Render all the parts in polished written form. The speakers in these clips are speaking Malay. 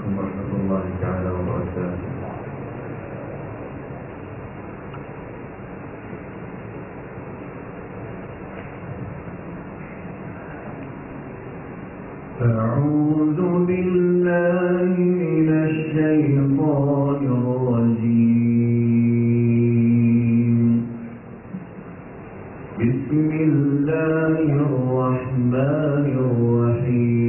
عليكم ورحمة الله تعالى وبركاته. أعوذ بالله من الشيطان الرجيم. بسم الله الرحمن الرحيم.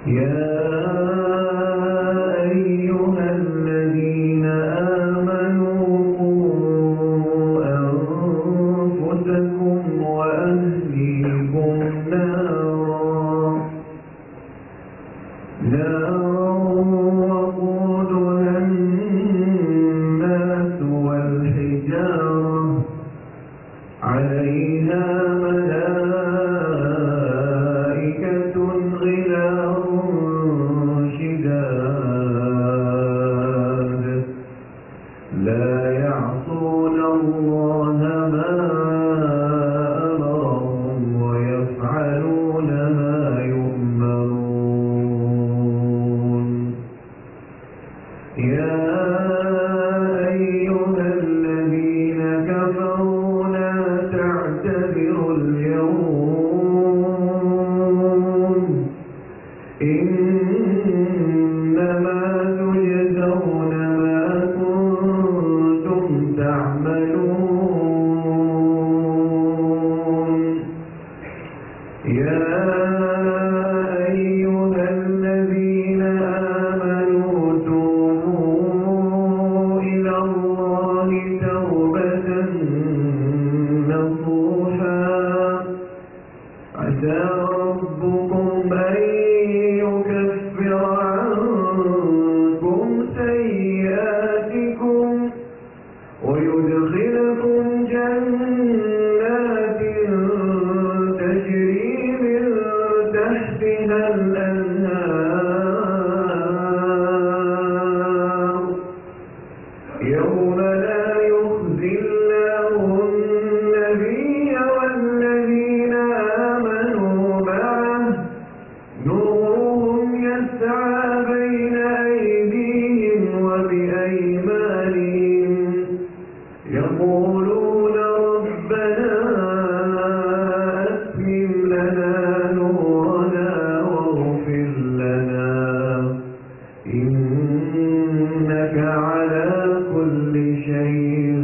يا أيها الذين آمنوا قوا أنفسكم وأهليكم نارا وقودها الناس والحجارة عليها ملائكة غلاظ شداد لا يعصون الله ما أمرهم ويفعلون ما يؤمرون. يا أيها الذين كفروا لا تعتذروا اليوم إنما تجزون ما كنتم تعملون. يا أيها الذين آمنوا توبوا إلى الله توبة نصوحا عسى ربكم أن يكفر عنكم سيئاتكم ويدخلكم جنات تجري من تحتها الأنهار يوم لا يخزي الله النبي والذين آمنوا معه نورهم يسعى بين أيديهم وبأيمانهم يقولون ربنا أتمم لنا نورنا واغفر لنا إنك على كل شيء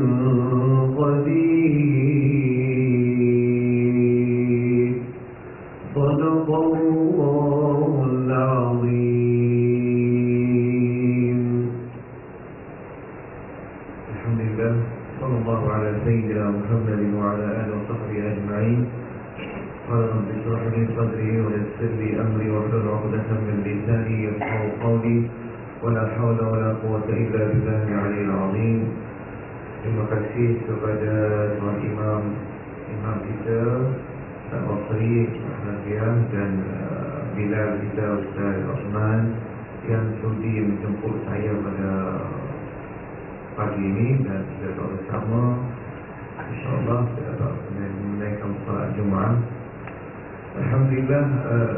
قدير. صدق الله العظيم. الحمد لله صلى الله على سيدنا محمد وعلى آله وصحبه أجمعين. قال رب اشرح لي صدري ويسر لي أمري واحلل عقدة من لساني يفقهوا قولي ولا حول ولا قوة إلا بالله العلي العظيم. Terima kasih kepada Tuan Imam kita Al-Basri Hanafiah dan Bilal kita Ustaz Osman yang sudi menjemput saya pada pagi ini dan kita doa bersama insyaAllah kita dapat menunaikan salat Jumaat. Alhamdulillah,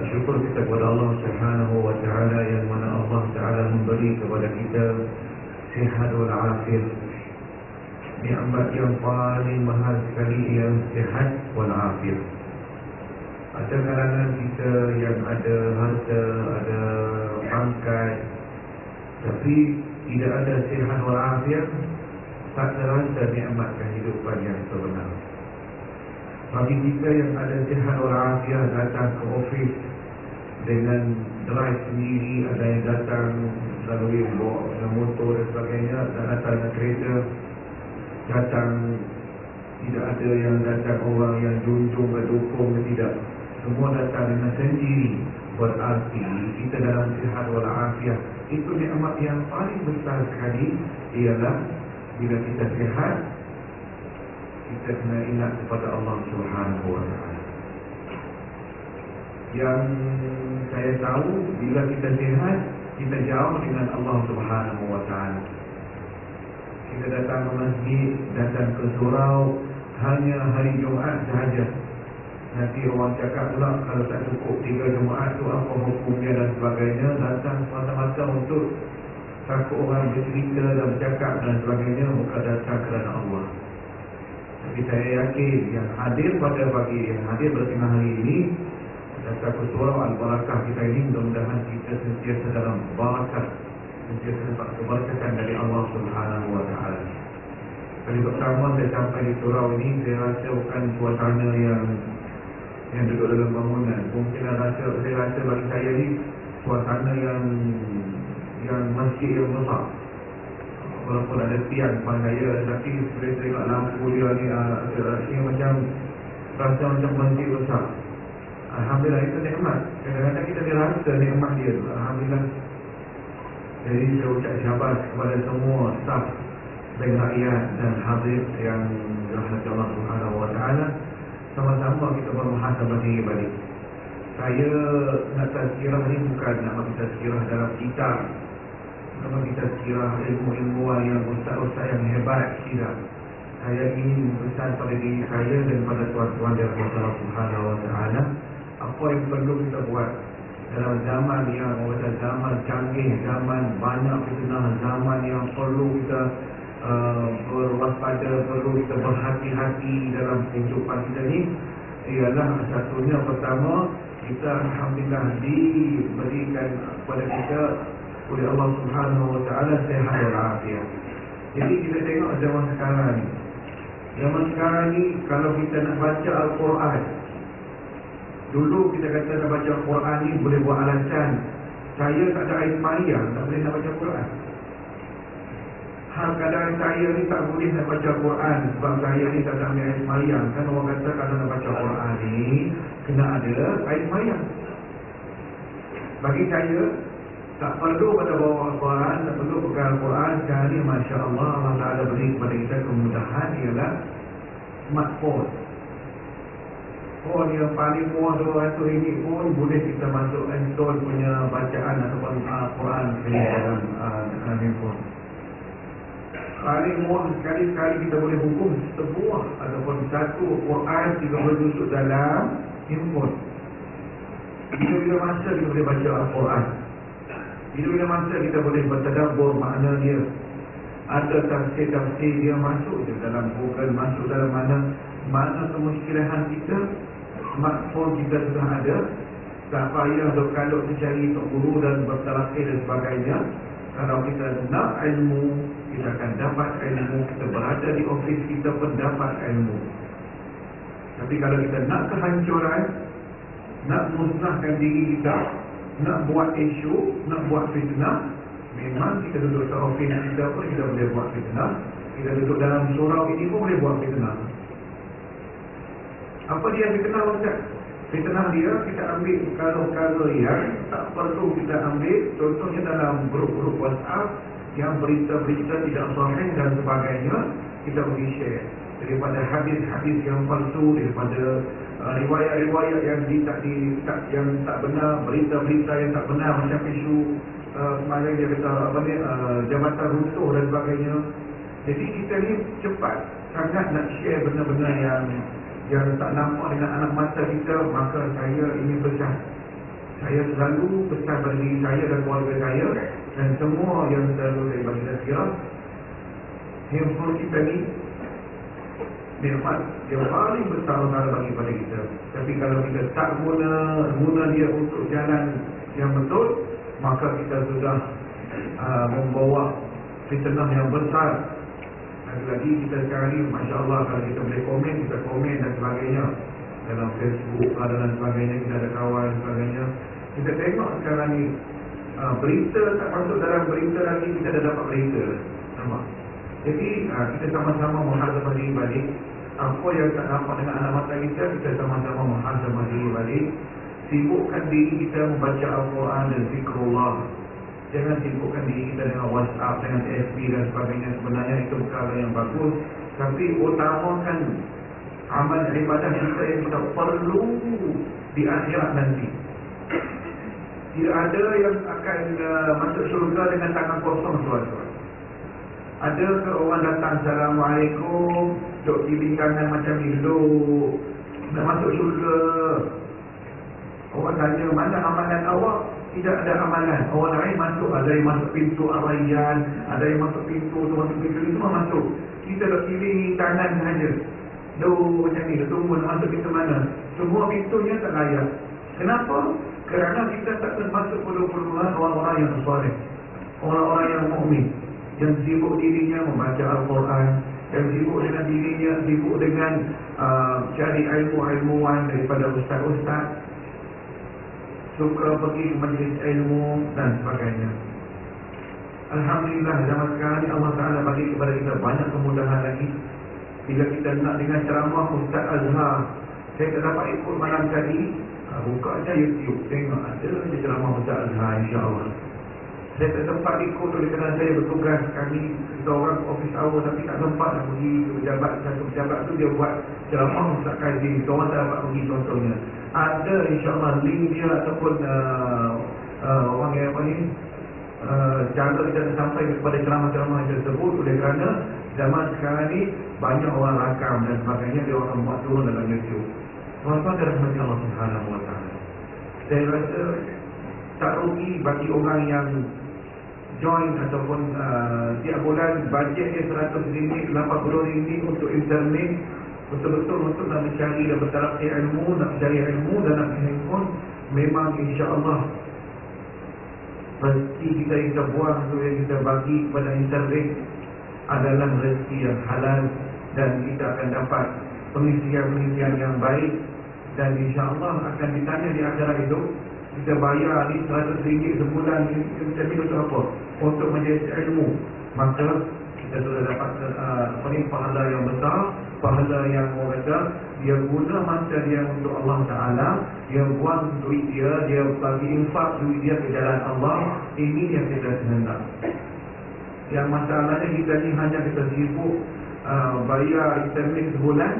syukur kita kepada Allah Subhanahu wa ta'ala yang mana Allah Ta'ala memberi kepada kita sihat wal afiat. Nikmat yang paling mahal sekali yang sihat wal afiat. Ada kalangan kita yang ada harta, ada pangkat, tapi tidak ada sihat wal afiat, tak terasa nikmat kehidupan yang sebenar. Bagi kita yang ada sihat wal afiat, datang ke ofis dengan drive sendiri, ada yang datang melalui bawa dengan motor dan sebagainya, dan datang dengan kereta, datang tidak ada yang datang orang yang junjung ke dukung ke tidak, semua datang dengan sendiri. Berarti kita dalam sihat wal afiat. Itu nikmat yang paling besar sekali ialah bila kita sihat, kita kena ingat kepada Allah Subhanahu wa ta'ala. Yang saya tahu, bila kita sihat, kita jauh dengan Allah Subhanahu wa ta'ala. Kita datang ke masjid, datang ke surau hanya hari Jumaat sahaja. Nanti orang cakap pula kalau tak cukup 3 Jumaat tu apa hukumnya dan sebagainya. Datang semata-mata untuk takut orang bercerita dan bercakap dan sebagainya, bukan datang kerana Allah. Tapi saya yakin yang hadir pada pagi, yang hadir pada tengah hari ini, dasar surau Al-Barakah kita ini, mudah-mudahan kita sentiasa dalam barakah, sentiasa dapat keberkatan dari Allah Subhanahu Wa Taala. Kali pertama saya sampai di surau ini, saya rasa bukan suasana yang duduk dalam bangunan. Mungkin saya rasa bagi saya ni suasana yang masjid yang besar. Walaupun ada tiang depan saya, tapi saya tengok lampu dia ni rasanya macam masjid besar. Alhamdulillah, itu nikmat. Kadang-kadang kita rasa nikmat dia tu. Alhamdulillah. Jadi saya ucap syabas kepada semua staf dan rakyat dan hadir yang dirahmati Allah Subhanahu Wa Taala. Sama-sama kita bermuhasabah diri balik. Saya nak tazkirah ni bukan nak bagi tazkirah dalam kitab, nak bagi tazkirah ilmu-ilmuwan yang ustaz-ustaz yang hebat, tidak. Saya ingin pesan pada diri saya dan pada tuan-tuan dan Allah Subhanahu Wa Taala, apa yang perlu kita buat dalam zaman yang zaman canggih, zaman banyak fitnah, zaman yang perlu kita berwaspada, perlu kita berhati-hati dalam kehidupan kita ni. Ialah satunya, pertama, kita alhamdulillah diberikan kepada kita oleh Allah Subhanahu Wa Taala sihat dan afiat. Jadi kita tengok zaman sekarang ni. Zaman sekarang ni kalau kita nak baca Al-Quran, dulu kita kata nak baca Al-Quran ni boleh buat alasan, saya tak ada air sembahyang, tak boleh nak baca Quran. Hal kadang saya ni tak boleh nak baca Quran sebab saya ni tak ada air sembahyang. Kan orang kata kalau nak baca Quran ni kena ada air sembahyang. Bagi saya, tak perlu pada bawa Al-Quran, tak perlu pegang Al-Quran. Sekarang ni Masya Allah, Allah Ta'ala beri kepada kita kemudahan, ialah smartphone. Phone yang paling murah RM200 pun boleh kita masuk install punya bacaan ataupun Al-Quran di dalam handphone. Paling murah sekali-sekali kita boleh hukum sebuah ataupun satu Quran kita boleh duduk dalam handphone. Bila-bila masa kita boleh baca Al-Quran, bila-bila masa kita boleh bertadabbur makna dia. Ada tafsir-tafsir dia masuk je dalam Google, masuk dalam mana kemusykilahan kita, smartphone kita sudah ada. Tak payah kalau mencari tok guru dan bertalaqi dan sebagainya. Kalau kita nak ilmu, kita akan dapat ilmu. Kita berada di ofis, kita pun dapat ilmu. Tapi kalau kita nak kehancuran, nak musnahkan diri kita, nak buat isu, nak buat fitnah, memang kita duduk di ofis kita pun kita boleh buat fitnah. Kita duduk dalam surau ini pun boleh buat fitnah. Apa dia fitnah, Ustaz? Fitnah dia, kita ambil perkara-perkara yang tak perlu kita ambil. Contohnya dalam grup-grup WhatsApp yang berita-berita tidak sahih dan sebagainya, kita boleh share. Daripada hadis-hadis yang palsu, daripada riwayat-riwayat yang tak benar, berita-berita yang tak benar, macam isu semalam dia kata jabatan runtuh dan sebagainya. Jadi kita ni cepat sangat nak share benda-benda yang tak nampak dengan anak mata kita. Maka saya ingin pesan, saya selalu pesan pada diri saya dan keluarga saya dan semua yang selalu saya bagi tazkirah, handphone kita ni nikmat yang paling besar bagi pada kita. Tapi kalau kita tak guna dia untuk jalan yang betul, maka kita sudah membawa fitnah yang besar. Lagi kita sekarang ni, Masya Allah, kalau kita boleh komen, kita komen dan sebagainya dalam Facebook dan sebagainya, kita ada kawan dan sebagainya. Kita tengok sekarang ni berita tak masuk dalam berita lagi, kita dah dapat berita. Nampak? Jadi kita sama-sama muhasabah diri balik. Apa yang tak nampak dengan anak mata kita, kita sama-sama muhasabah diri balik. Sibukkan diri kita membaca Al-Quran dan zikrullah. Jangan sibukkan diri kita dengan WhatsApp, dengan FB dan sebagainya. Sebenarnya itu perkara yang bagus, tapi utamakan amal ibadah kita yang kita perlu di akhirat nanti. Tidak ada yang akan masuk syurga dengan tangan kosong, tuan-tuan. Ada ke orang datang, Assalamualaikum, duk kiri kanan macam ni, duduk nak masuk syurga. Orang tanya, mana amalan awak? Tidak ada amalan. Orang lain masuk, ada yang masuk pintu Ar-Rayyan, ada yang masuk pintu tu, masuk pintu ni, semua masuk. Kita dah pilih kanan sahaja. Macam ni, tunggu nak masuk pintu mana. Semua pintunya tak layak. Kenapa? Kerana kita tak termasuk golongan orang-orang yang soleh, orang-orang yang mukmin, yang sibuk dirinya membaca Al-Quran, yang sibuk dengan dirinya, sibuk dengan cari ilmu-ilmuwan daripada ustaz-ustaz, suka pergi ke majlis ilmu dan sebagainya. Alhamdulillah, zaman sekarang ni Allah Ta'ala bagi kepada kita banyak kemudahan lagi. Bila kita nak dengan ceramah Ustaz Azhar, saya tak dapat ikut malam tadi, buka je YouTube, tengok ada je ceramah Ustaz Azhar, insyaAllah. Saya tak sempat ikut oleh kerana saya bertugas, kami kita orang office hour, tapi tak sempat nak pergi ke pejabat. Satu pejabat tu dia buat ceramah Ustaz Kazim, kita orang tak dapat pergi contohnya. Ada insyaAllah link dia ataupun orang yang apa ni, cara kita sampai kepada ceramah-ceramah tersebut. Oleh kerana zaman sekarang ni banyak orang rakam dan sebagainya, dia akan buat turun dalam YouTube. Tuan-tuan dan rahmat Allah Subhanahu wa ta'ala, saya rasa tak rugi bagi orang yang join ataupun tiap bulan bajet dia RM100, RM80 untuk internet, betul-betul untuk nak mencari dan bertalaqi ilmu, nak mencari ilmu dan nak handphone. Memang insya-Allah rezeki kita yang kita buang tu, yang kita bagi kepada internet adalah rezeki yang halal, dan kita akan dapat pengisian-pengisian yang baik, dan insya-Allah akan ditanya di akhirat itu. Kita bayar ni RM100 sebulan ni, macam ni untuk apa? Untuk majlis ilmu. Maka kita sudah dapat pahala yang besar, pahala yang orang kata dia guna masa dia untuk Allah Ta'ala, dia buang duit dia bagi infak duit dia ke jalan Allah. Ini yang kita hendak. Yang masalahnya kita ni hanya kita sibuk bayar internet sebulan,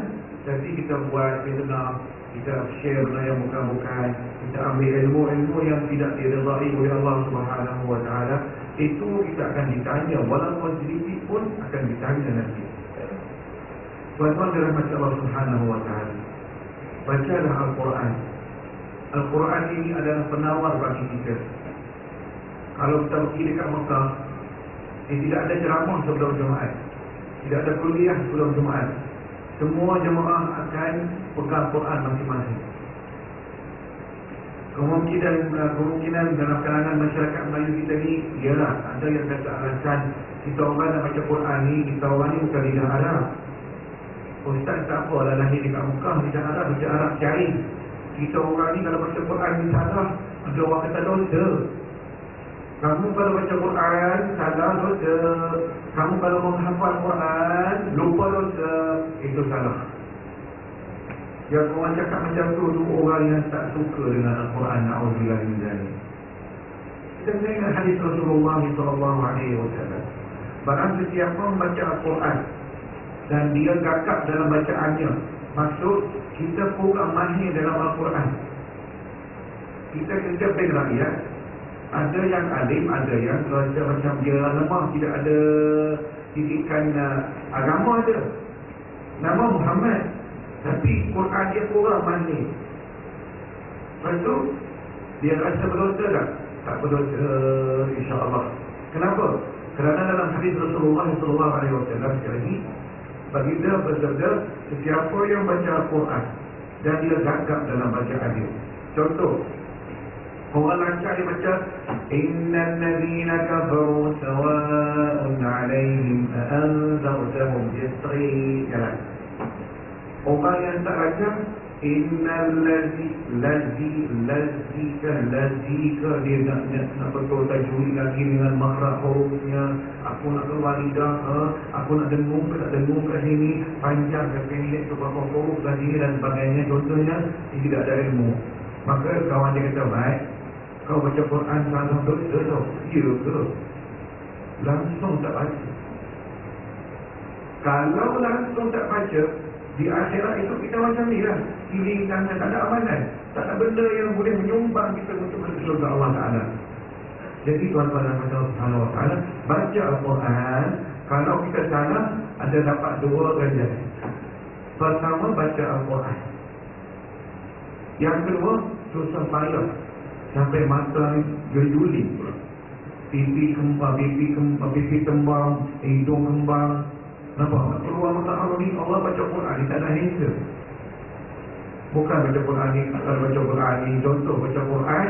tapi kita buat webinar, kita share benda yang bukan-bukan, kita ambil ilmu-ilmu yang tidak diridai oleh Allah Subhanahu wa ta'ala. Itu kita akan ditanya, walaupun sedikit pun akan ditanya nanti. Tuan-tuan dirahmati Allah Subhanahu wa ta'ala, bacalah Al-Quran. Al-Quran ini adalah penawar bagi kita. Kalau kita pergi dekat Mekah, tidak ada ceramah sebelum Jumaat, tidak ada kuliah sebelum Jumaat. Semua jemaah akan pegang Quran masing-masing. Kemungkinan dalam kalangan masyarakat Melayu kita ni ialah ada yang kata alasan kita orang nak baca Quran ni, kita orang ni bukan lidah Arab. Ustaz tak apa lah lahir dekat Mekah, lidah Arab, baca Arab cari. Kita orang ni kalau baca Quran ni salah, ada orang kata dosa. Kamu kalau baca Quran salah, dosa. Kamu kalau menghafal Quran lupa, dosa. Itu salah. Yang orang cakap macam tu orang yang tak suka dengan Al-Quran. Na'udzubillah min dzalik. Kita dengar hadis Rasulullah SAW. Barang sesiapa membaca Al-Quran dan dia gagap dalam bacaannya, maksud kita kurang mahir dalam Al-Quran. Kita kerja bank rakyat, ada yang alim, ada yang kerja macam dia lemah, tidak ada didikan agama ada. Nama Muhammad, tapi Quran dia kurang mahir. Lepas tu dia rasa berdosa tak? Tak berdosa, insya-Allah. Kenapa? Kerana dalam hadis Rasulullah SAW sekali lagi, baginda bersabda, sesiapa yang baca Al-Quran dan dia gagap dalam bacaan dia. Contoh, orang lancar dia baca, innal ladzina kafaru sawa'un 'alaihim a'anzartahum yasri. Jalan. Orang yang tak baca, innal ladzika dia nak betul tajwid lagi dengan makhraj hurufnya. Aku nak keluar lidah, aku nak dengung kat sini, panjang ke pendek ke berapa huruf kat sini dan sebagainya. Contohnya, dia tidak ada ilmu. Maka kawan dia kata, baik, kau baca Quran salah dosa tau. Ya ke? Langsung tak baca. Kalau langsung tak baca, di akhirat itu kita macam ni lah, pilih tangan, tak ada amalan, tak ada benda yang boleh menyumbang kita untuk masuk surga Allah Ta'ala. Jadi tuan-tuan dan puan-puan Subhanahu wa ta'ala, baca Al-Quran. Kalau kita salah, ada dapat 2 ganjaran. Pertama, baca Al-Quran. Yang kedua, susah payah sampai mata ni gejuli pula. Pipi tembang, hidung kembang. Nampak? Nak keluar mata Allah ni, Allah baca Quran ni tak ada handsome. Bukan baca Quran ni, kalau baca Quran ni, contoh baca Quran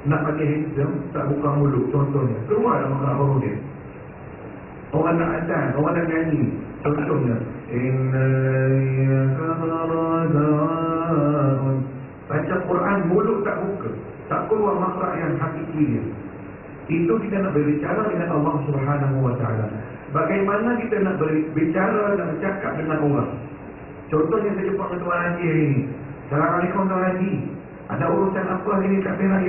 nak bagi handsome, tak buka mulut contohnya, keluar dalam mata Allah dia. Orang nak azan, orang nak nyanyi, contohnya baca Quran mulut tak buka, tak keluar makhraj yang hakiki dia. Itu kita nak berbicara dengan Allah Subhanahu Wa Taala. Bagaimana kita nak berbicara dan bercakap dengan orang? Contohnya saya jumpa dengan Tuan Haji hari ini. Assalamualaikum Tuan Haji. Ada urusan apa hari ini kat Penang?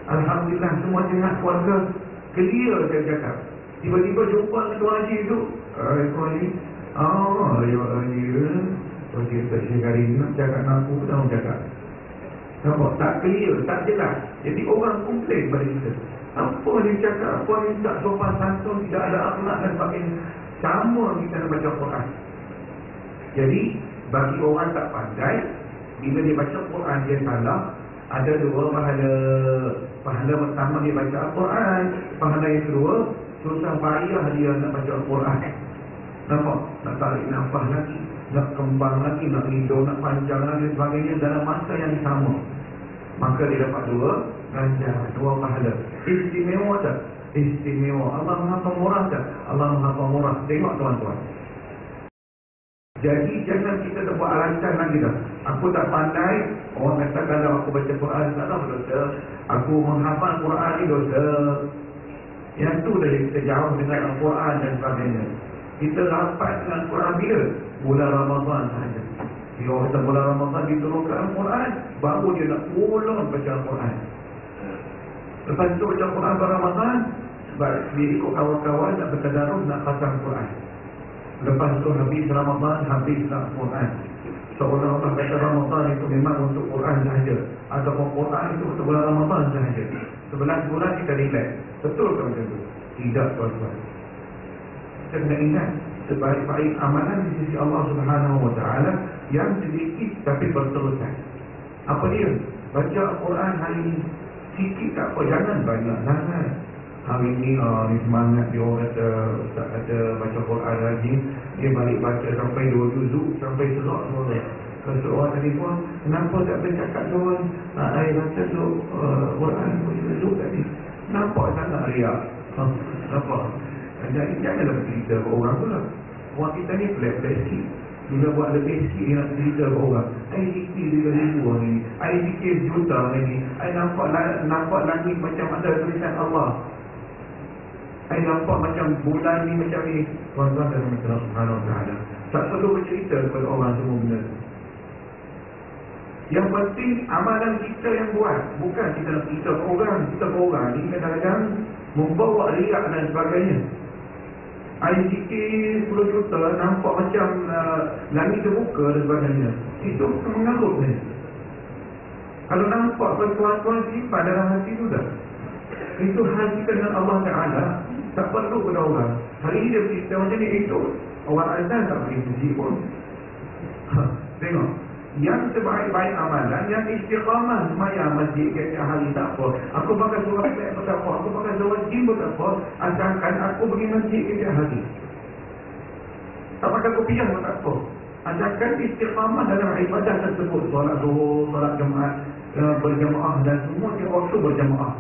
Alhamdulillah semua sihat keluarga. Clear saya cakap. Tiba-tiba jumpa dengan Tuan Haji tu. Tuan Haji. Tuan Haji tak sekali nak cakap dengan aku pun tak cakap. Nampak? Tak clear, tak jelas. Jadi orang komplain pada kita. Apa dia cakap, apa dia tak sopan santun, tidak ada akhlak dan sebagainya. Sama kita nak baca Quran. Jadi, bagi orang tak pandai, bila dia baca Quran dia salah, ada dua pahala. Pahala pertama dia baca Al-Quran, pahala yang kedua, susah payah dia nak baca Al-Quran. Nampak? Nak tarik nafas lagi, nak kembang lagi, nak hidung, nak panjang lagi dan sebagainya dalam masa yang sama. Maka dia dapat dua ganjaran, dua pahala. Istimewa tak? Istimewa. Allah Maha Pemurah tak? Allah Maha Pemurah. Tengok tuan-tuan. Jadi jangan kita buat alasan lagi dah. Aku tak pandai. Orang kata kalau aku baca Quran tak tahu dosa. Aku menghafal Quran ni dosa. Yang tu dah kita jauh dengan Al-Quran dan sebagainya. Kita rapat dengan Quran bila? Bulan Ramadan sahaja. Dia orang kata bulan Ramadan diturunkan Al-Quran, baru dia nak ulang baca Al-Quran. Lepas tu baca Quran pada Ramadan, sebab dia ikut kawan-kawan nak bertadarus nak khatam Quran. Lepas tu habis Ramadan, habislah Quran. Seolah-olah kata Ramadan itu memang untuk Quran sahaja, ataupun Quran itu untuk bulan Ramadan sahaja. 11 bulan kita relax. Betul ke macam tu? Tidak, tuan-tuan. Kita kena ingat, sebaik-baik amalan di sisi Allah Subhanahu Wa Taala yang sedikit tapi berterusan. Apa dia? Baca Al-Quran hari ini sikit tak apa, jangan banyak sangat. Hari ini ni semangat dia orang kata, Ustaz kata baca Quran lagi, dia balik baca sampai 2 juzuk, sampai serak semua. Kalau seorang tadi pun, kenapa tak bercakap seorang saya baca Quran 2 juzuk tadi, nampak sangat riak. Nampak? Jadi janganlah cerita ke orang pula. Orang kita ni pelik-pelik sikit. Bila buat lebih sikit dia nak cerita ke orang. Saya fikir 3,000 orang ni, saya fikir juta orang ni, saya nampak langit macam ada tulisan Allah, saya nampak macam bulan ni macam ni. Tuan-tuan dan Allah Subhanahu Wa Taala tak perlu bercerita kepada orang semua benda. Yang penting amalan kita yang buat, bukan kita nak cerita ke orang. Kita ke orang ni kadang-kadang membawa riak dan sebagainya. Saya fikir 10 juta, nampak macam langit terbuka dan sebagainya. Itu mengarut ni. Kalau nampak tuan-tuan simpan dalam hati tu dah. Itu hal kita dengan Allah Ta'ala. Tak perlu kepada orang. Hari ini dia bercerita macam ni, itu orang azan tak boleh puji pun. Tengok. Yang sebaik-baik amalan, yang istiqamah semayang masjid setiap hari tak apa. Aku pakai surat pun tak apa, aku pakai surat jim pun tak apa, asalkan aku pergi masjid setiap hari. Tak pakai kopiah pun tak apa, asalkan istiqamah dalam ibadah tersebut. Solat zuhur, solat jemaah, berjemaah dan semua dia waktu berjemaah.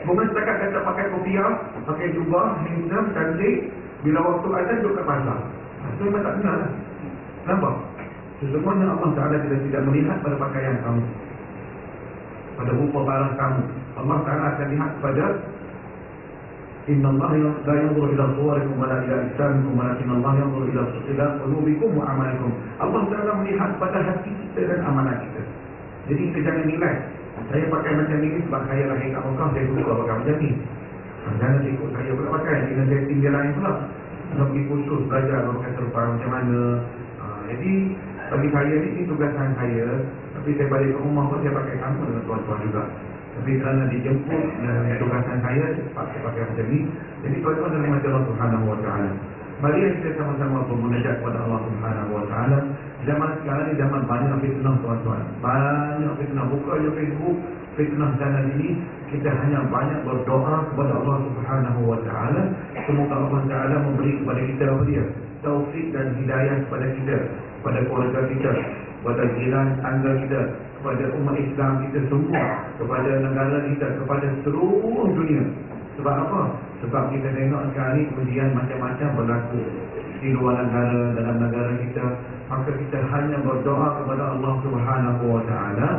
Bukan setakat kata pakai kopiah, pakai jubah, handsome, cantik, bila waktu azan duduk kat pasar. Itu memang tak benar. Nampak? Sesungguhnya Allah Ta'ala tidak melihat pada pakaian kamu, pada rupa barang kamu. Allah Ta'ala akan lihat pada Inna Allah la yanzuru ila suwarikum wa la ila ajsamikum walakin Allah yanzuru ila qulubikum wa amalikum. Allah Ta'ala melihat pada hati kita dan amalan kita. Jadi kita jangan nilai, saya pakai macam ini sebab saya lahir kat Mekah, saya suka pakai macam ni. Jangan ikut saya pula pakai, dengan saya tinggal lain pula. Kalau pergi kursus belajar pakai serba macam mana. Jadi bagi saya ini tugasan saya. Tapi saya balik ke rumah pun saya pakai sama dengan tuan-tuan juga. Tapi kerana dijemput dan tugasan saya, saya pakai macam ni. Jadi tuan-tuan dan Allah Subhanahu Wa Taala, Mari kita sama-sama bermunajat kepada Allah Subhanahu Wa Taala. Zaman sekarang ni zaman banyak fitnah tuan-tuan. Banyak fitnah. Buka je Facebook, fitnah sana sini. Kita hanya banyak berdoa kepada Allah Subhanahu Wa Taala. Semoga Allah Taala memberi kepada kita apa dia? Taufik dan hidayah kepada kita, kepada keluarga kita, kepada jiran tangga kita, kepada umat Islam kita semua, kepada negara kita, kepada seluruh dunia. Sebab apa? Sebab kita tengok sekarang ni ujian macam-macam berlaku di luar negara, dalam negara kita. Maka kita hanya berdoa kepada Allah Subhanahu Wa Taala.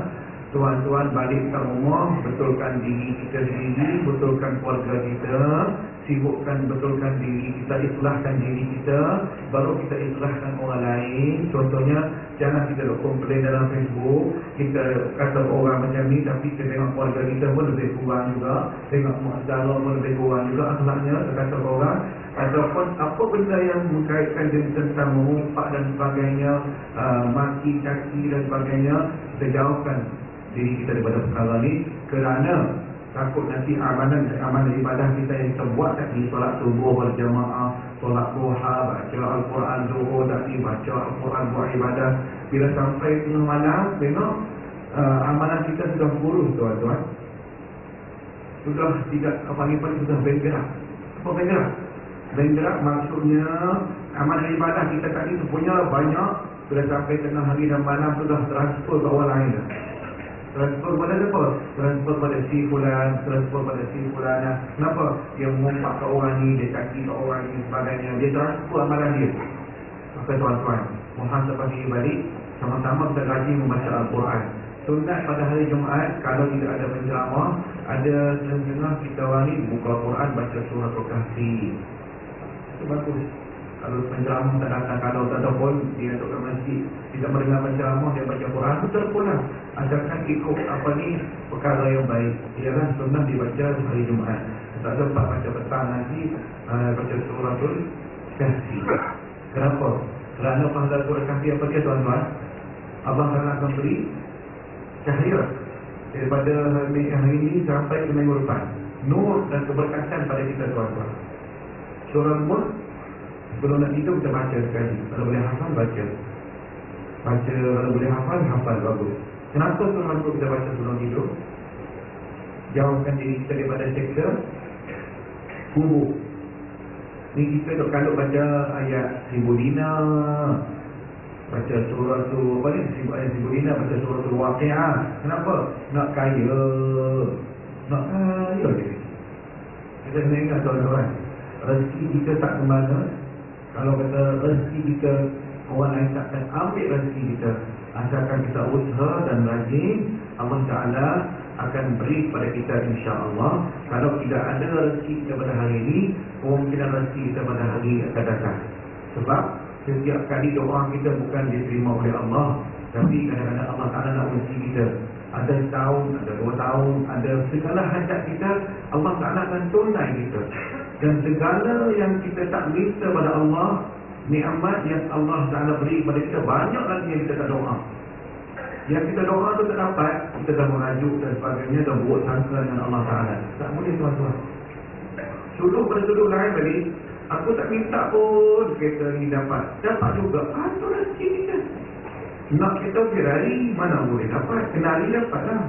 Tuan-tuan balik ke rumah, betulkan diri kita sendiri, betulkan keluarga kita, sibukkan, betulkan diri kita, islahkan diri kita, baru kita islahkan orang lain. Contohnya, jangan kita komplain dalam Facebook, kita kata orang macam ni, tapi kita tengok keluarga kita pun lebih kurang juga, tengok mak saudara pun lebih kurang juga akhlaknya, kata orang. Ataupun apa benda yang berkaitan dengan tentang mengumpat dan sebagainya, maki, caci dan sebagainya, kita jauhkan diri kita daripada perkara ni, kerana takut nanti amalan ibadah kita yang kita buat tadi, solat subuh berjamaah, solat duha, baca Al-Quran zuhur tadi, baca Al-Quran buat ibadah, bila sampai tengah malam tengok amalan kita sudah buruk tuan-tuan, sudah tidak pagi-pagi sudah bergerak. Apa bergerak? Bergerak maksudnya amalan ibadah kita tadi tu punya banyak, sudah sampai tengah hari dan malam sudah transfer ke orang lain dah. Transfer pada apa? Transfer pada si fulan, transfer pada si fulana. Kenapa? Dia mengumpat ke orang ni, dia caci ke orang ni, sebagainya. Dia transfer amalan dia. Maka tuan-tuan, muhasabah diri balik, sama-sama kita rajin membaca Al-Quran. Sunat pada hari Jumaat, kalau tidak ada penceramah, ada setengah kita orang ni buka Quran, baca surah Al-Kahfi. Itu bagus. Kalau penceramah tak datang, kalau tak ada pun dia duduk ke masjid, tidak mendengar penceramah, dia baca Quran, betul pula. Asalkan ikut apa ni perkara yang baik. Ialah sunnah dibaca hari Jumaat. Tak sempat baca petang nanti, baca surah Al-Kahfi. Kenapa? Kerana pahala surah Al-Kahfi apa dia tuan-tuan? Allah akan beri cahaya daripada hari ini sampai ke minggu depan. Nur dan keberkatan pada kita tuan-tuan. Surah Al-Mulk, sebelum nak tidur kita baca sekali. Kalau boleh hafal, baca. Baca, kalau boleh hafal, bagus. Kenapa surah Al-Mulk kita baca sebelum tidur? Jauhkan diri kita daripada seksa kubur. Ni kita duk kalau baca ayat 1000 dinar, baca surah tu apa ni, ayat 1000 dinar, baca surah tu Waqiah. Kenapa? Nak kaya. Nak kaya je. Kita kena ingat tuan-tuan, rezeki kita tak ke mana. Kalau kata rezeki kita, orang lain takkan ambil rezeki kita. Asalkan kita usaha dan rajin, Allah Ta'ala akan beri kepada kita insya-Allah. Kalau tidak ada rezeki kita pada hari ini, kemungkinan rezeki kita pada hari akan datang. Sebab setiap kali doa kita bukan diterima oleh Allah, tapi kadang-kadang Allah Ta'ala nak uji kita. Ada tahun, ada 2 tahun, ada segala hajat kita, Allah Ta'ala akan tunai kita. Dan segala yang kita tak minta pada Allah, nikmat yang Allah Ta'ala beri kepada kita, banyak lagi yang kita tak doa. Yang kita doa tu tak dapat, kita dah merajuk dan sebagainya, dah buat sangka dengan Allah Ta'ala. Tak boleh tuan-tuan. Sudut pada sudut lain tadi, aku tak minta pun kereta ni dapat. Dapat juga. Itu rezeki kita. Nak kita Ferrari, mana boleh dapat. Kenali dapat lah.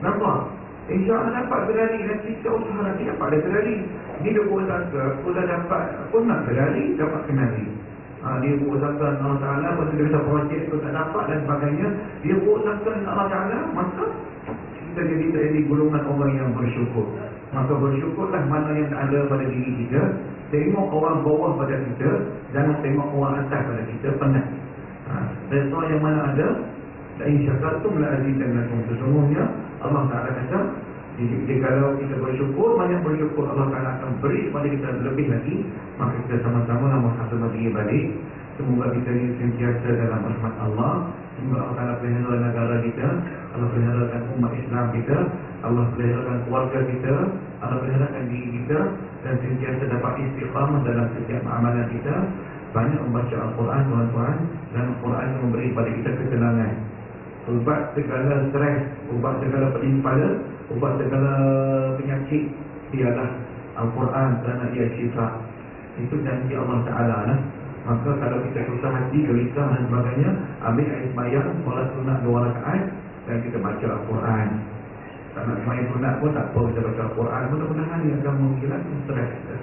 Nampak? InsyaAllah dapat Ferrari. Nanti kita usaha nanti dapat ada Ferrari. Ni dia buat sangka, aku dah dapat, aku nak Ferrari, dapat kenali. Dia buat sangka Allah Ta'ala, lepas tu dia bisa projek tu tak dapat dan sebagainya. Dia buat sangka Allah Ta'ala, maka kita jadi golongan orang yang bersyukur. Maka bersyukurlah mana yang ada pada diri kita. Tengok orang bawah pada kita, jangan tengok orang atas pada kita, penat. Sesuatu yang mana ada, insyaAllah la'azidan lakum. Sesungguhnya Allah Ta'ala kata, jadi kalau kita bersyukur, banyak bersyukur, Allah Ta'ala akan beri kepada kita lebih lagi. Maka kita sama-sama muhasabah diri balik. Semoga kita ini sentiasa dalam rahmat Allah. Semoga Allah Ta'ala pelihara negara kita, Allah peliharakan umat Islam kita, Allah peliharakan keluarga kita, Allah peliharakan diri kita, dan sentiasa dapat istiqamah dalam setiap amalan kita. Banyak membaca Al-Quran tuan-tuan, dan Al-Quran memberi kepada kita ketenangan. Ubat segala stres, ubat segala penyimpala, ubat segala penyakit ialah Al-Quran, kerana ia sifat. Itu janji Allah Ta'ala lah. Maka kalau kita susah hati, gelisah dan sebagainya, ambil air sembahyang, solat sunat 2 rakaat dan kita baca Al-Quran. Tak nak sembahyang sunat pun tak apa, kita baca Al-Quran. Mudah-mudahan dia akan menghilang stres kita.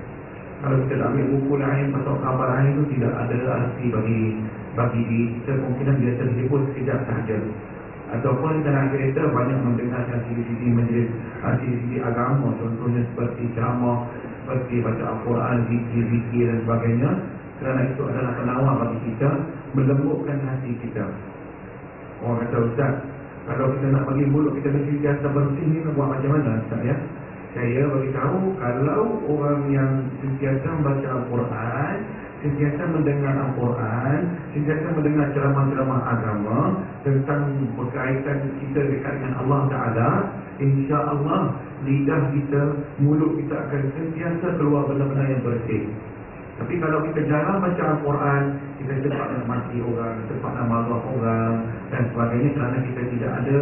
Kalau kita ambil buku lain atau khabar lain itu tidak ada arti bagi kita, mungkin dia terhibur sekejap sahaja. Ataupun dalam kereta banyak mendengar CD-CD majlis, CD-CD agama, contohnya seperti ceramah, seperti baca Al-Quran, zikir dan sebagainya. Kerana itu adalah penawar bagi kita, melembutkan hati kita. Orang kata, Ustaz, kalau kita nak bagi mulut kita mesti biasa bersih ni, nak buat macam mana Ustaz ya? Saya beritahu, kalau orang yang sentiasa membaca Al-Quran, sentiasa mendengar Al-Quran, sentiasa mendengar ceramah-ceramah agama tentang berkaitan kita dekat dengan Allah Ta'ala, insya-Allah lidah kita, mulut kita akan sentiasa keluar benda-benda yang bersih. Tapi kalau kita jarang baca Al-Quran, kita cepat nak mati orang, cepat nak marah orang dan sebagainya, kerana kita tidak ada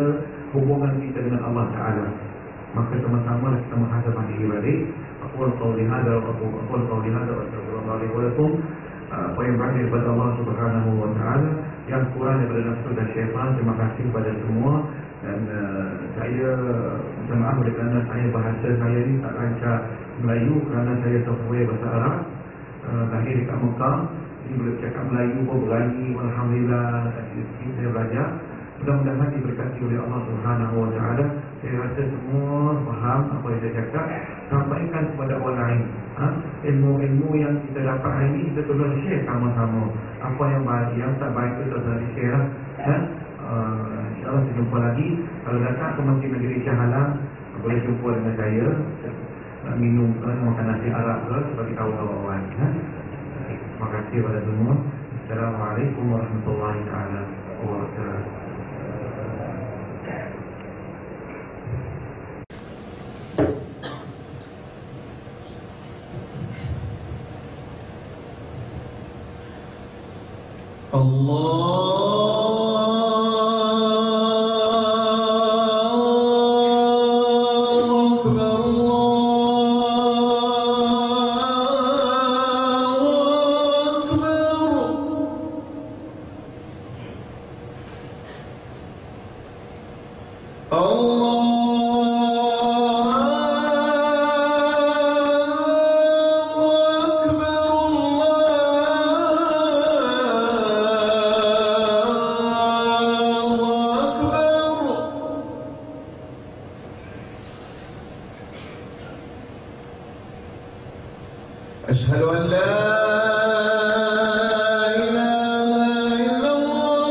hubungan kita dengan Allah Ta'ala. Maka sama-sama kita menghadap diri balik. Aqul qawli hadza wa astaghfirullah li wa lakum. Apa yang baik daripada Allah Subhanahu wa Ta'ala, yang kurang daripada nafsu dan syaitan, terima kasih kepada semua. Dan saya minta maaf kerana saya bahasa saya ni tak lancar Melayu, kerana saya software bahasa Arab, lahir dekat Mekah. Jadi boleh cakap Melayu pun berani, alhamdulillah. Saya belajar. Mudah-mudahan diberkati oleh Allah Subhanahu wa Ta'ala. Saya rasa semua faham apa yang saya cakap. Sampaikan kepada orang lain. Ilmu-ilmu yang kita dapat hari ini, kita tolong share sama-sama. Apa yang baik, yang tak baik itu tolong share lah. InsyaAllah kita jumpa lagi. Kalau datang ke Masjid Negeri Shah Alam, boleh jumpa dengan saya. Nak minum ke, makan nasi Arab ke, sebagai kawan-kawan. Terima kasih kepada semua. Assalamualaikum warahmatullahi wabarakatuh. أشهد أن لا إله إلا الله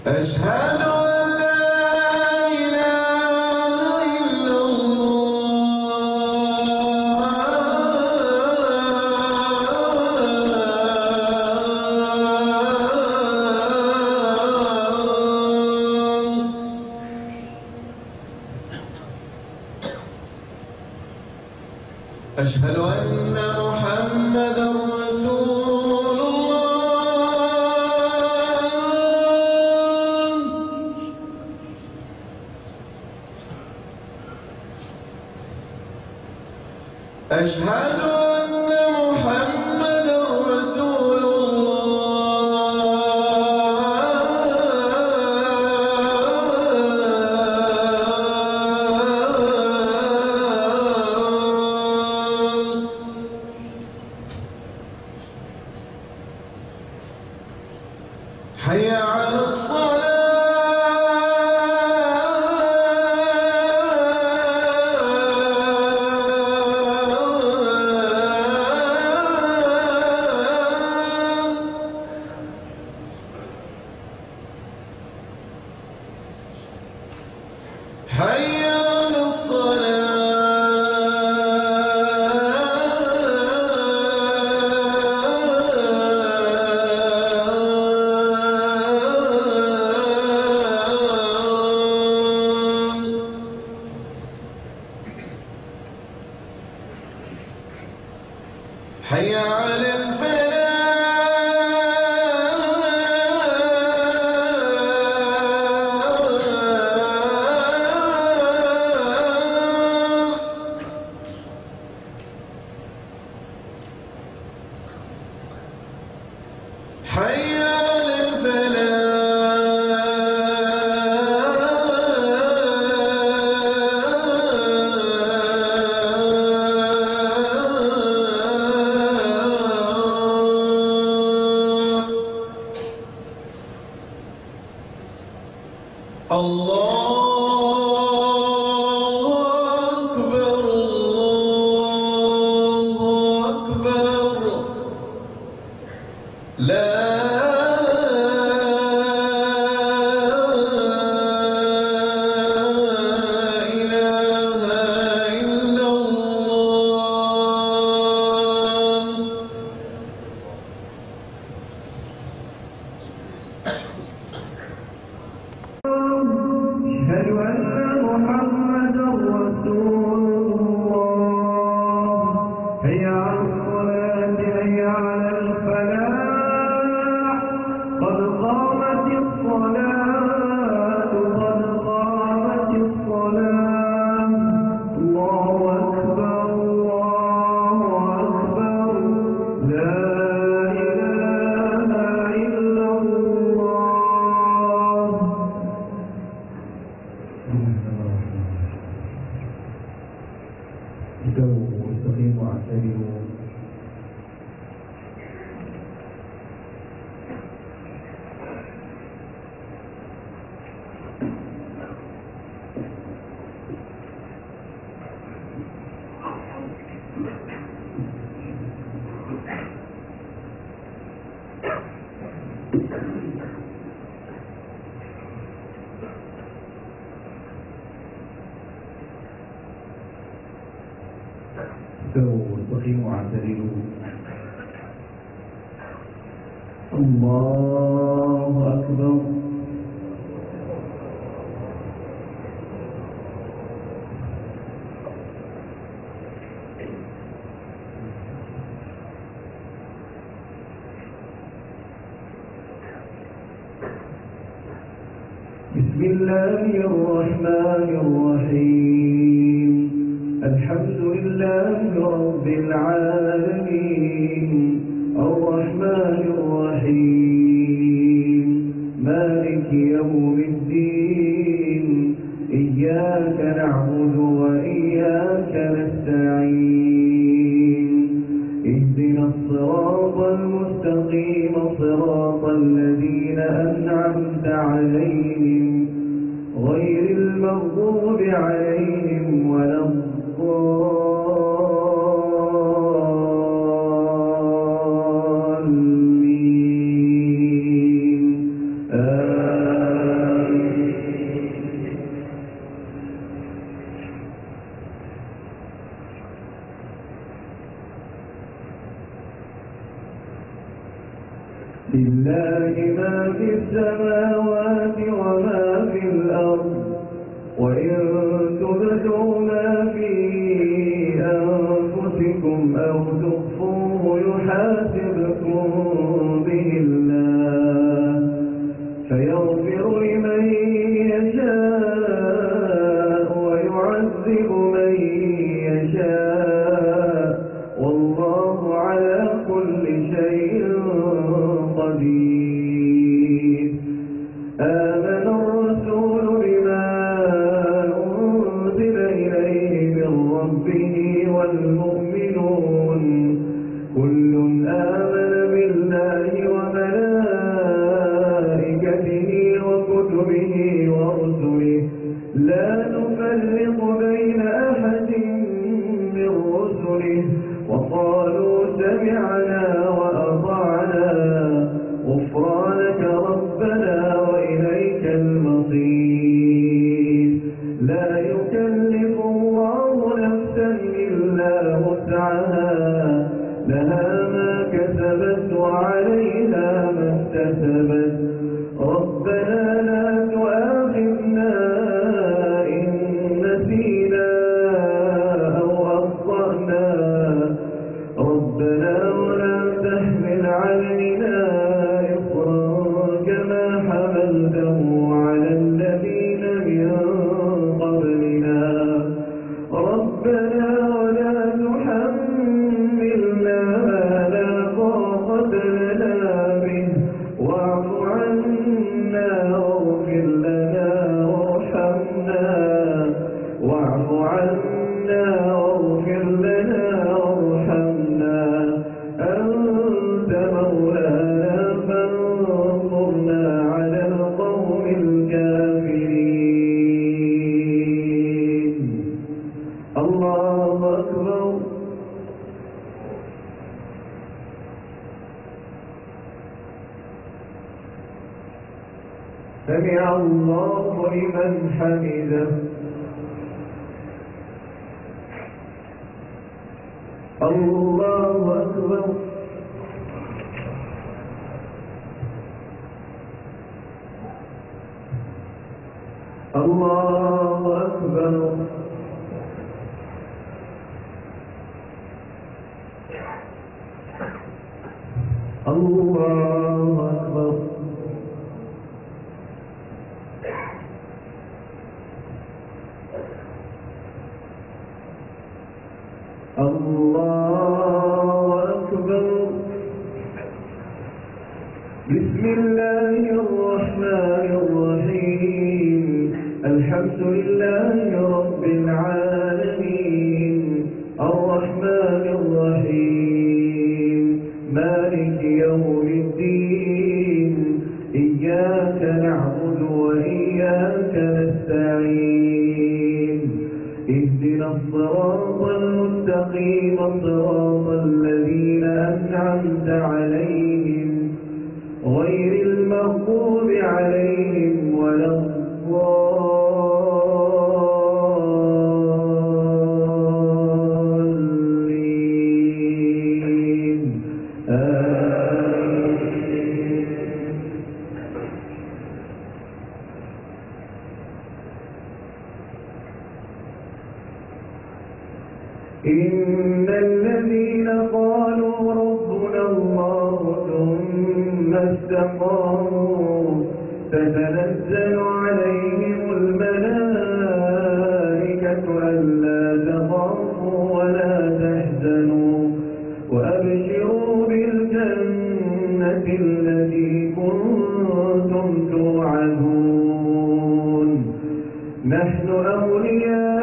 أشهد أن لا إله إلا أشهد أن محمدا رسول الله أشهد أن محمدا رسول حي على الصلاة حي على حي على الفلاح الله أكبر الله أكبر لا واستقيموا واعتدلوا الله أكبر بسم الله الرحمن الرحيم الحمد لله رب العالمين الرحمن الرحيم مالك يوم الدين إياك نعبد وإياك نستعين اهدنا الصراط المستقيم صراط الذين أنعمت عليهم غير المغضوب عليهم ولا الضالين لله ما في السماوات وما في الأرض وإن تبدوا ما في أنفسكم أو تخفوه يحاسبكم به الله فيغفر لمن يشاء ويعذب من يشاء والله على كل شيء قدير آمن الرسول بما أنزل إليه من ربه والمؤمنون كل آمن بالله وملائكته وكتبه ورسله لا نفرق بين أحد من رسله وقالوا سمعنا وأطعنا غفرانك ربنا وإليك المصير لا يكلف الله نفسا إلا وسعها لها ما كسبت وعليها ما اكتسبت ربنا لا تؤاخذنا إن نسينا أو أخطأنا ربنا ولا تحمل سمع الله لمن حمده. الله أكبر. الله أكبر. الله أكبر. الله أكبر. بسم الله الرحمن الرحيم. الحمد لله رب العالمين. الرحمن الرحيم. مالك يوم الدين. إياك نعبد وإياك نستعين. اهدنا الصراط المستقيم صراط الذين أنعمت عليهم غير المغضوب عليهم ولا الضالين. آمين. إن الذين قالوا ربنا الله ثم استقاموا تتنزل عليهم الملائكة ألا تخافوا ولا تحزنوا وأبشروا بالجنة التي كنتم توعدون. نحن أولياؤكم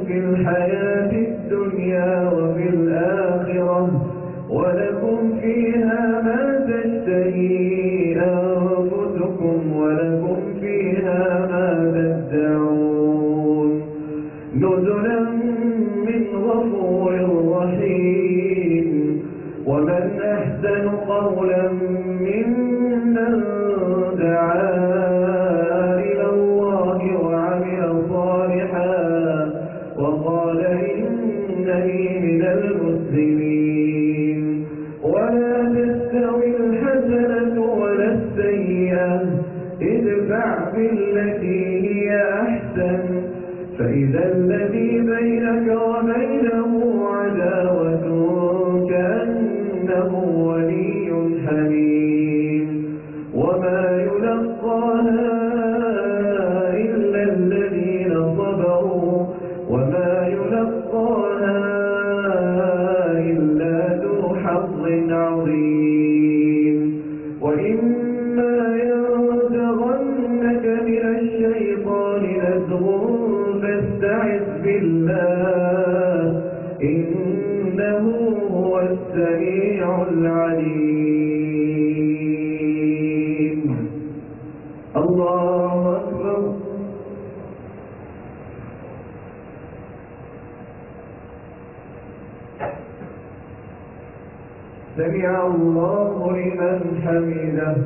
في الحياة الدنيا وفي الآخرة ولكم فيها ما تشتهي أنفسكم ولكم فيها ما تدعون. نزلا من غفور رحيم. ومن أحسن قولا ممن دعا إلى الله وعمل صالحا وقال إنني من المسلمين. ولا تستوي الحسنة ولا السيئة ادفع بالتي هي أحسن فإذا الذي بينك وبينه عداوة كأنه ولي حميم. وما يلقاها إلا الذين صبروا وما يلقاها إلا ذو حظ عظيم. وإما ينزغنك من الشيطان نزغ فاستعذ بالله إنه هو السميع العليم. الله أكبر. سمع الله لمن حمده.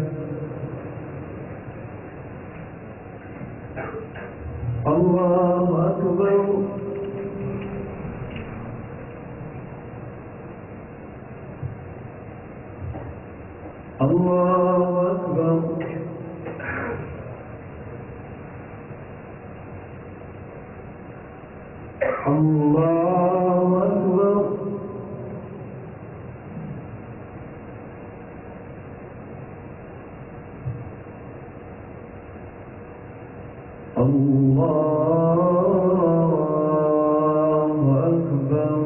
الله أكبر. الله أكبر. الله أكبر. الله أكبر.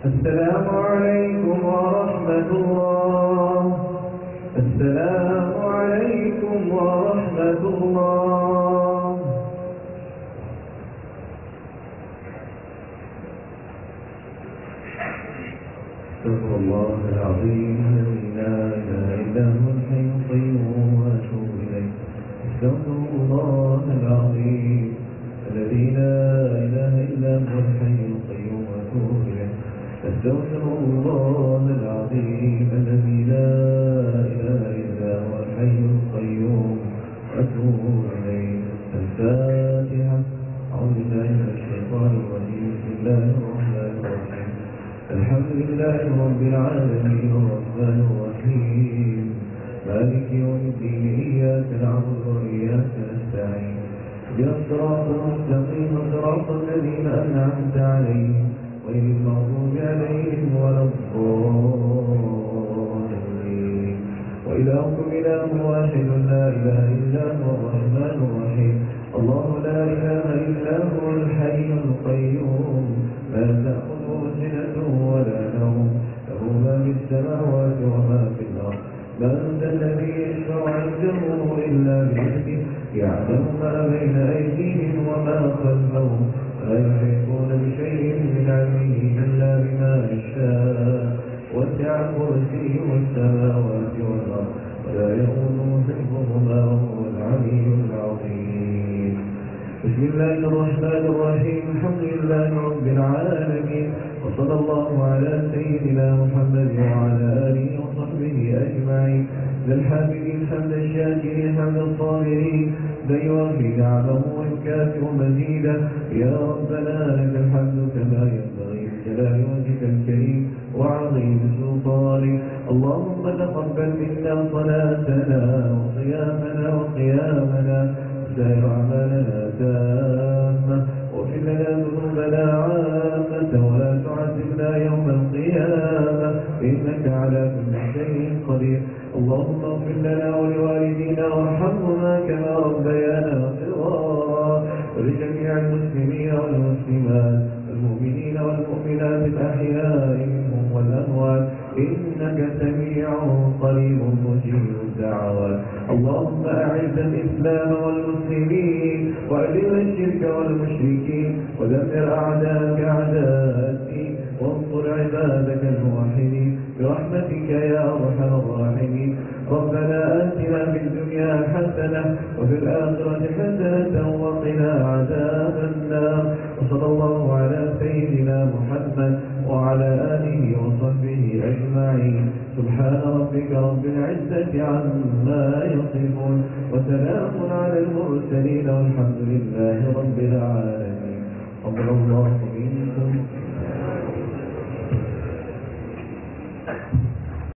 السلام عليكم ورحمة الله. السلام عليكم ورحمة الله. استغفر الله العظيم الذي لا إله إلا هو الحي القيوم وأتوب إليه. استغفر الله العظيم الذي لا إله إلا هو الحي القيوم وأتوب إليه. استغفر الله العظيم الذي لا إله إلا هو الحي القيوم وأتوب إليه. الفاتحة. أعوذ بالله من الشيطان الرجيم. بسم الله الرحمن الرحيم. الحمد لله رب العالمين الرحمن الرحيم مالك يوم الدين إياك نعبد وإياك نستعين اهدنا الصراط المستقيم صراط الذين أنعمت عليهم غير المغضوب عليهم ولا الضالين. وإلهكم إله واحد لا إله إلا هو الرحمن الرحيم. الله لا إله إلا هو الحي القيوم لا تأخذه سنة ولا نوم له ما في السماوات وما في الأرض. من ذا الذي يشفع عنده إلا بإذنه يعلم ما بين أيديهم وما خلفهم ولا يحيطون بشيء من علمه إلا بما شاء وسع كرسيه السماوات والأرض ولا يؤوده حفظهما وهو العلي العظيم. بسم الله الرحمن الرحيم. الحمد لله رب العالمين وصلى الله على سيدنا محمد وعلى آله وصحبه أجمعين. للحامدين حمد الشاكرين حمد الصابرين لا يوافي نعمه ويكافئ مزيدا. يا ربنا لك الحمد كما ينبغي لجلال وجهك الكريم وعظيم سلطانك. اللهم تقبل منا صلاتنا وصيامنا وقيامنا سائر أعمالنا تامة واغفر لنا ذنوبنا عامة ولا تعذبنا يوم القيامة إنك على كل شيء قدير. اللهم اغفر لنا ولوالدينا وارحمهما كما ربيانا صغارا ولجميع المسلمين والمسلمات المؤمنين والمؤمنات الأحياء منهم والأموات إنك سميع قريب مجيب الدعوات. اللهم أعز الإسلام والمسلمين وأذل الشرك والمشركين ودمر أعداءك أعداء الدين وانصر عبادك الموحدين برحمتك يا أرحم الراحمين. ربنا آتنا في الدنيا حسنة وفي الآخرة حسنة وقنا عذاب النار. وصلى الله على سيدنا محمد وعلى آله وصحبه أجمعين. سبحان ربك رب العزة عما يصفون وسلام على المرسلين والحمد لله رب العالمين. قبل الله منا